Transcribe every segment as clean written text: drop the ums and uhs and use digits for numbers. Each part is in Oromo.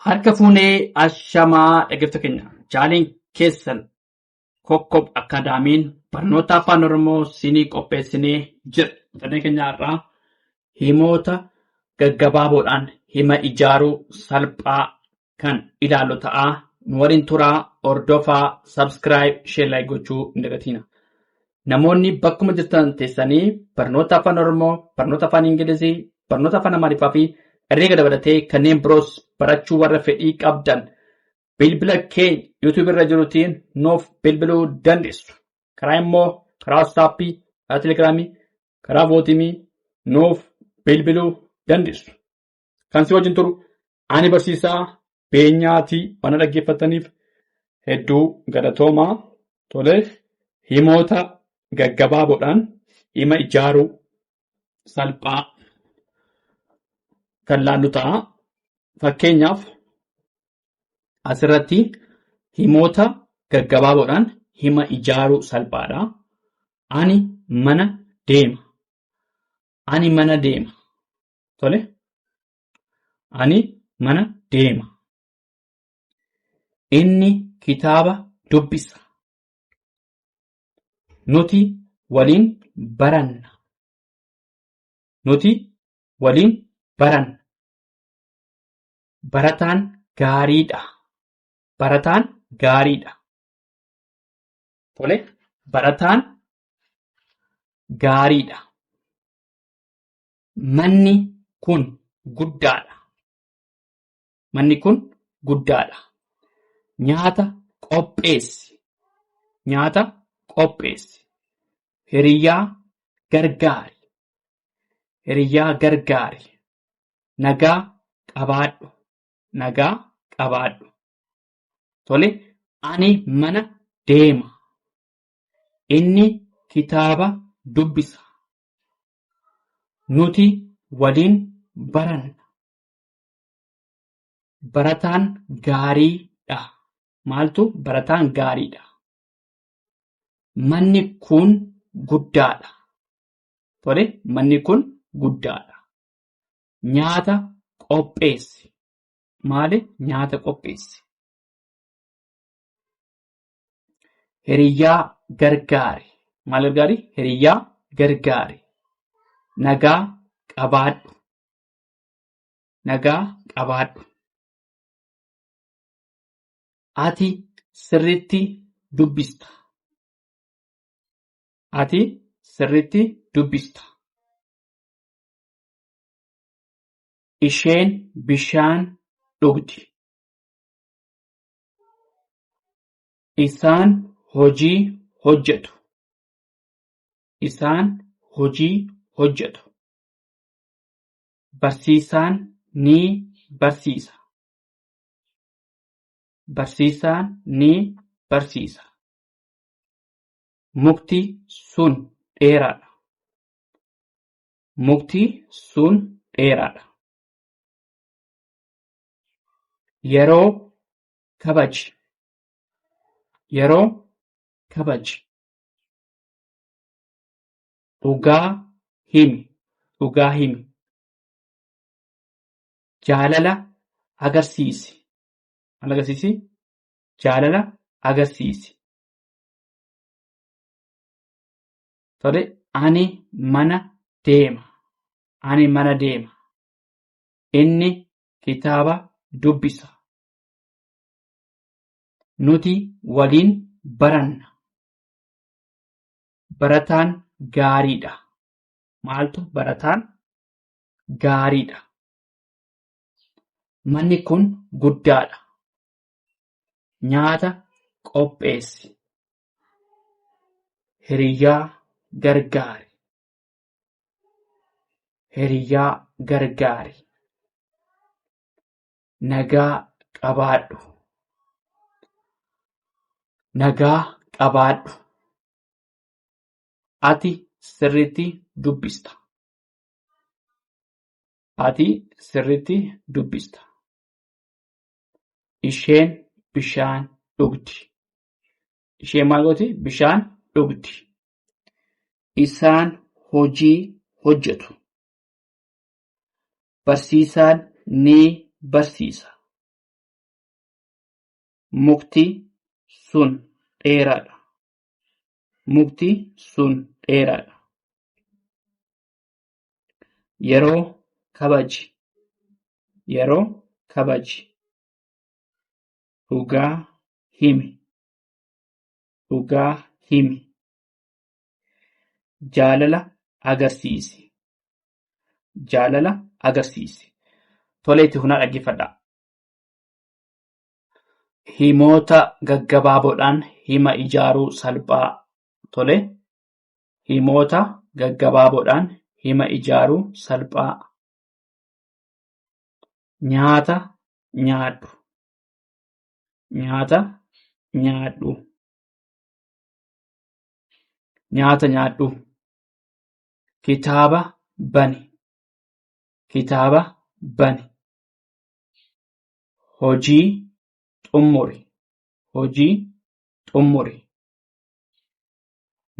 Harka fuunee ashamaa dhaggeeffattoota keenya jaaliin keessan Kokkob Akaadaamiin barnoota afaan Oromoo siinii qopheessinee jira. Mata keenya irraa himoota gaggabaaboodhaan hima ijaaruu salphaa kan ilaallu ta'a. Nu waliin turaa, hordofaa, subscribe, share, like gochuu hin dagatina. Namoonni bakkuma jirtan teessanii barnoota afaan Oromoo, barnoota afaan Ingilizii, barnoota afaan Amaariffaa fi herreega dabalatee kanneen biroos barachuu warra fedhii qabdan bilbila keenya YouTube irra jirutiin nuuf bilbiluu dandeessu. Karaa immoo karaa WhatsAppii, karaa Telegiraamii, karaa Vootimii nuuf bilbiluu dandeessu. Kan si wajjin turu ani barsiisaa Beenyaatii waan dhaggeeffataniif hedduu galatoomaa. Tolee, himoota gaggabaaboodhaan hima ijaaruu salphaa kan laallu ta'a. Fakkeenyaaf asirratti himoota gaggabaaboodhaan hima ijaaruu salphaadha. Ani mana deema. Ani mana deema. Tole. Ani mana deema. Inni kitaaba dubbisa. Nuti waliin baranna. Nuti waliin baranna. Barataan gaariidha. Barataan gaariidha. Tole, barataan gaariidha. Manni kun guddaadha. Manni kun guddaadha. Nyaata qopheessi. Nyaata qopheessi. Hiriyaa gargaari. Hiriyaa gargaari. Nagaa qabaadhu. Nagaa qabaadhu. Tole, ani mana deema. Inni kitaaba dubbisa. Nuti waliin baranna. Barataan gaariidha. Maaltu barataan gaariidha? Manni kun guddaadha. Tole, manni kun guddaadha. Nyaata qopheessi. Maali? Nyaata qopheessi. Hiriyaa gargaari. Maal gargaari? Hiriyaa gargaari. Nagaa qabaadhu. Nagaa qabaadhu. Ati sirriitti dubbista. Ati sirriitti dubbista. Isheen bishaan dhugdi. Isaan hojii hojjetu. Isaan hojii hojjetu. Barsiisaan ni barsiisa. Barsiisaan ni barsiisa. Mukti sun dheeraadha. Mukti sun dheeraadha. Yeroo kabaji. Yeroo kabaji. Dhugaa himi. Dhugaa himi. Jaalala agarsiisi. Maal agarsiisi? Jaalala agarsiisi. Tole, ani mana deema. Ani mana deema. Inni kitaaba dubbisa. Nuti waliin baranna. Barataan gaariidha. Maaltu barataan gaariidha? Manni kun guddaadha. Nyaata qopheessi. Hiriyaa gargaari. Hiriyaa gargaari. Nagaa qabaadhu. Nagaa qabaadhu. Ati sirriitti dubbista. Ati sirriitti dubbista. Isheen bishaan dhugdi. Isheen maal gooti? Bishaan dhugdi. Isaan hojii hojjetu. Barsiisaan ni barsiisa. Mukti sun dheeraadha. Mukti sun dheeraadha. Yeroo kabaji. Yeroo kabaji. Dhugaa himi. Dhugaa himi. Jaalala agarsiisi. Jaalala agarsiisi. Tole itti hunaa dhaggeeffadhaa. Himoota gaggabaaboodhaan hima ijaaruu salphaa. Tole. Himoota gaggabaaboodhaan hima ijaaruu salphaa. Nyaata nyaadhu. Nyaata nyaadhu. Nyaata nyaadhu. Kitaaba bani. Kitaaba bani. Hojii xummuri. Hojii xummuri.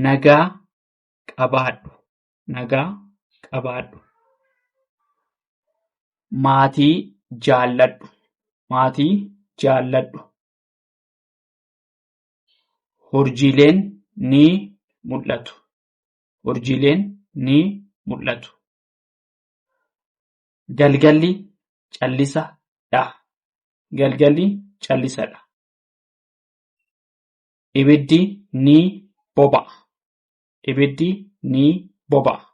Nagaa qabaadhu. Nagaa qabaadhu. Maatii jaalladhu. Maatii jaalladhu. Urjiileen ni mul'atu. Urjiileen ni mul'atu. Galgalli callisaadha. Galgalli callisaadha. Ibiddi ni boba'a. Ibiddi ni boba'a.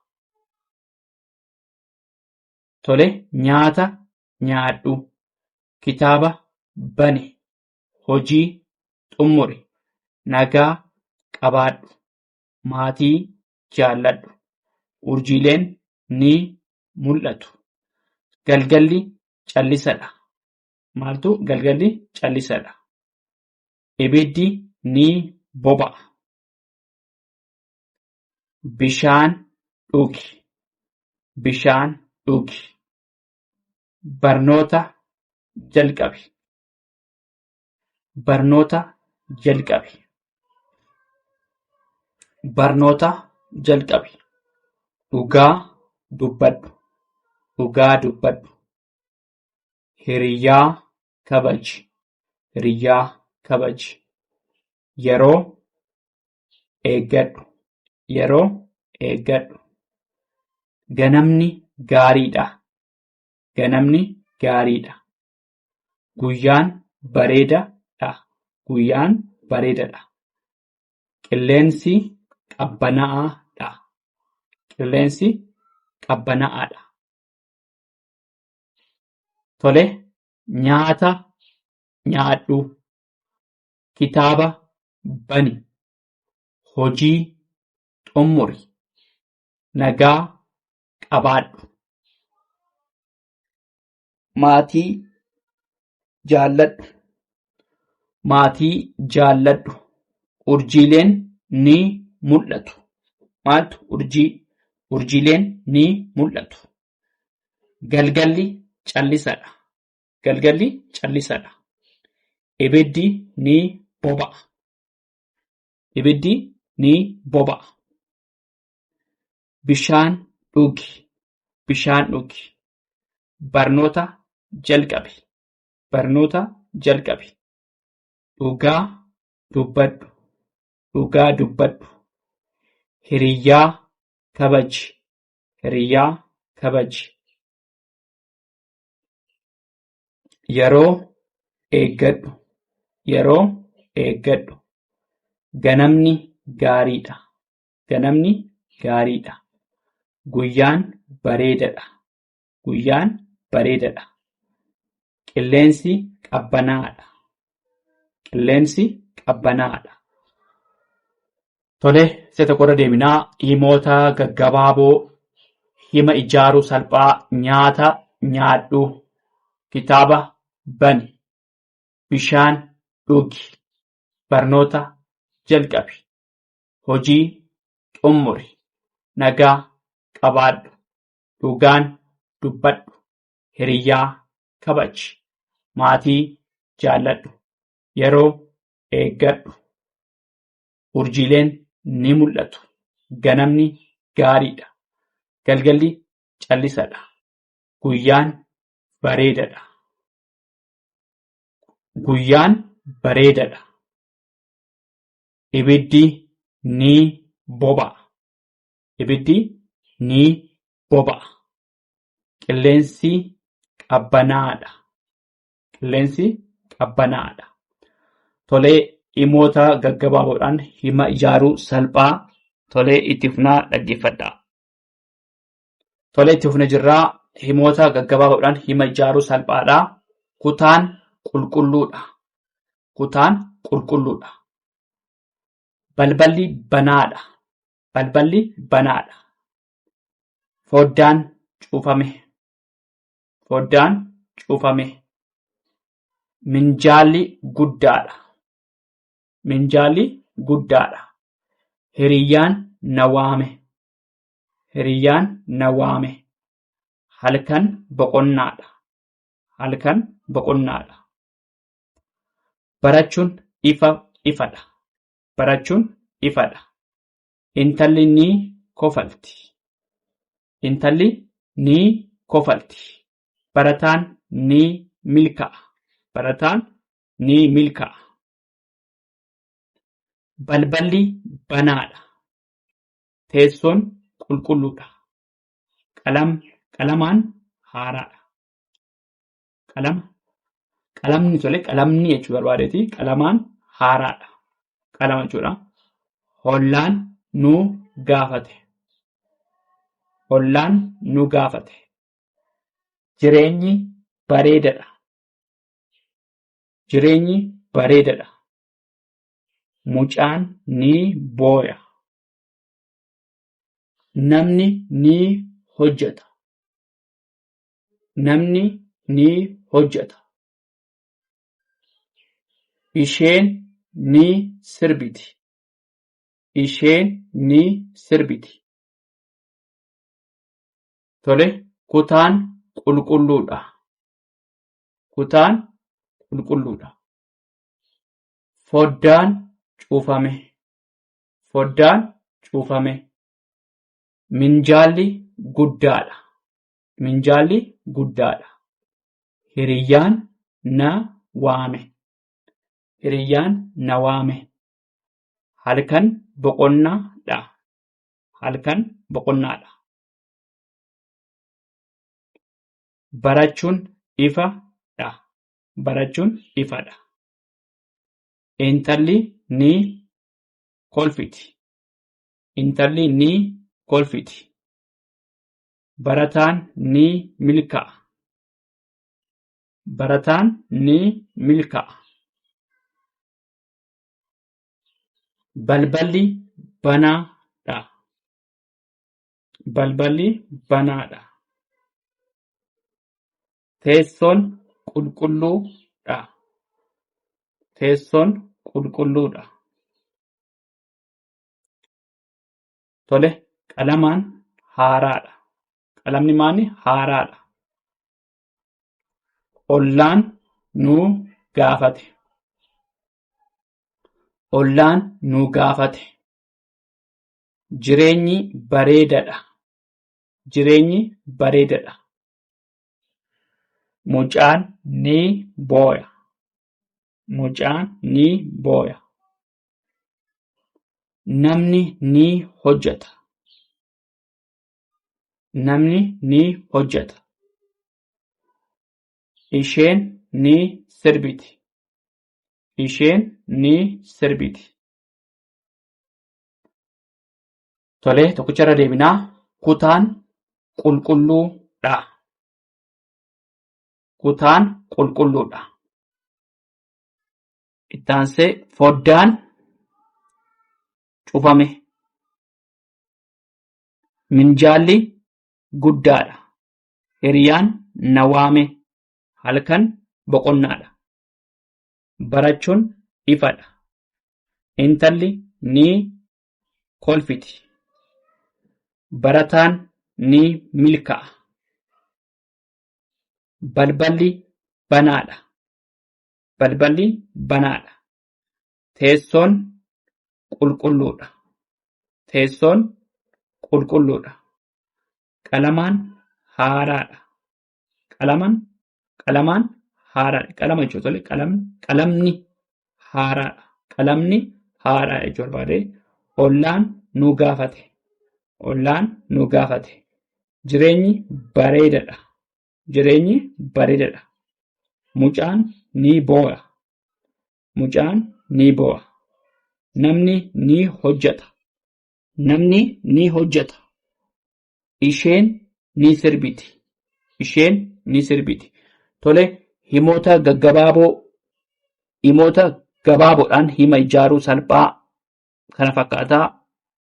Tole. Nyaata nyaadhu. Kitaaba bani. Hojii xummuri. Nagaa qabaadhu. Maatii jaalladhu. Urjiileen ni mul'atu. Galgalli callisaadha. Maaltu galgalli callisaadha. Ibiddi ni boba'a. Bishaan dhugi. Bishaan dhugi. Barnoota jalqabi. Barnoota jalqabi. Barnoota jalqabi. Dhugaa dubbadhu. Dhugaa dubbadhu. Hiriyaa kabaji. Hiriyaa kabaji. Yeroo eeggadhu. Yeroo eeggadhu. Ganamni gaariidha. Ganamni gaariidha. Guyyaan bareedaadha. Guyyaan bareedaadha. Qilleensi qabbanaa'aadha. Qilleensi qabbanaa'aadha. Tole. Nyaata nyaadhu. Kitaaba bani. Hojii xummuri. Nagaa qabaadhu. Maatii jaalladhu. Maatii jaalladhu. Urjiileen ni mul'atu. Maaltu urjii? Urjiileen ni mul'atu. Galgalli callisaadha. Galgalli callisaadha. Ibiddi ni boba'a. Ibiddi ni boba'a. Bishaan dhugi. Bishaan dhugi. Barnoota jalqabi. Barnoota jalqabi. Dhugaa dubbadhu. Dhugaa dubbadhu. Hiriyaa kabaji. Hiriyaa kabaji. Yeroo eeggadhu. Yeroo eeggadhu. Ganamni gaariidha. Ganamni gaariidha. Guyyaan bareedaadha. Guyyaan bareedaadha. Qilleensi qabbanaa'aadha. Qilleensi qabbanaa'aadha. Tole. Isa tokkorra deebinaa. Himoota gaggabaaboo hima ijaaruu salphaa. Nyaata nyaadhu. Kitaaba bani. Bishaan dhugi. Barnoota jalqabi. Hojii xummuri. Nagaa qabaadhu. Dhugaan dubbadhu. Hiriyaa kabaji. Maatii jaalladhu. Yeroo eeggadhu. Urjiileen ni mul'atu. Ganamni gaariidha. Galgalli callisaadha. Guyyaan bareedaadha. Guyyaan bareedadha. Ibiddi ni boba'a. Ibiddi ni boba'a. Qilleensi qabbanaadha. Qilleensi qabbanaadha. Tolee, dhimmoota gaggabaaboodhaan hima ijaaruu salphaa. Tolee, itti fufnaa dhaggeeffadhaa. Tolee, itti fufnee jirraa. Himoota gaggabaaboodhaan hima ijaaruu salphaadha. Kutaan qulqulluudha. Kutaan qulqulluudha. Balballi banaadha. Balballi banaadha. Foddaan cufame. Foddaan cufame. Minjaalli guddaadha. Minjaalli guddaadha. Hiriyyaan na waame. Hiriyyaan na waame. Halkan boqonnaadha. Halkan boqonnaadha. Barachuun ifadha. Barachuun ifadha. Intalli ni kofalti. Intalli ni kofalti. Barataan ni milka'a. Barataan ni milka'a. Balballi banaadha. Teessoon qulqulluudha. Qalamaan haaraadha. Qalamni jechuu barbaadeeti. Qalamaan haaraadha. Qalama jechuudha. Hollaan nu gaafate. Hollaan nu gaafate. Jireenyi bareedadha. Jireenyi bareedadha. Mucaan ni booya. Namni ni hojjeta. Namni ni hojjeta. Isheen ni sirbiti. Isheen ni sirbiti. Tole, kutaan qulqulluudha. Kutaan qulqulluudha. Foddaan cufame. Foddaan cufame. Minjaalli guddaadha. Minjaalli guddaadha. Hiriyyaan na waame. Hiriyyaan na waame. Halkan boqonnaadha. Halkan boqonnaadha. Barachuun ifadha. Barachuun ifadha. Intalli ni kolfiti. Intalli ni kolfiti. Barataan ni milka'a. Barataan ni milka'a. Balballi banaadha. Balballi banaadha. Teessoon qulqulluudha. Teessoon qulqulluudha. Tole, qalamaan haaraadha. Qalamni maali? Haaraadha. Ollaan nu gaafate. Ollaan nu gaafate. Jireenyi bareedadha. Jireenyi bareedadha. Mucaan ni booya. Mucaan ni booya. Namni ni hojjeta. Namni ni hojjeta. Isheen ni sirbiti. Isheen ni sirbiti. Tole, tokkicharra deebinaa. Kutaan qulqulluudha. Kutaan qulqulluudha. Itti aansee foddaan cufame. Minjaalli guddaadha. Hiriyyaan na waame. Halkan boqonnaadha. Barachuun ifadha. Intalli ni kolfiti. Barataan ni milka'a. Balballi banaadha. Balballi banaadha. Teessoon qulqulluudha. Teessoon qulqulluudha. Qalamaan haaraadha. Qalamaan haaraadha. Qalama jechuudha. Qalamni haaraadha. Qalamni haaraa jechuu barbaade. Ollaan nu gaafate. Ollaan nu gaafate. Jireenyi bareedadha. Jireenyi bareedadha. Mucaan ni boo'a. Mucaan ni boo'a. Namni ni hojjeta. Namni ni hojjeta. Isheen ni sirbiti. Isheen ni sirbiti. Tole himoota gabaaboodhaan hima ijaaruu salphaa kana fakkaataa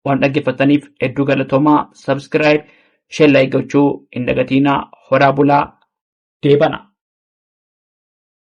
waan dhaggeeffataniif hedduu galatoomaa. Subscribe, share, like gochuu hin dagatinaa. Horaa bulaa. Deebana.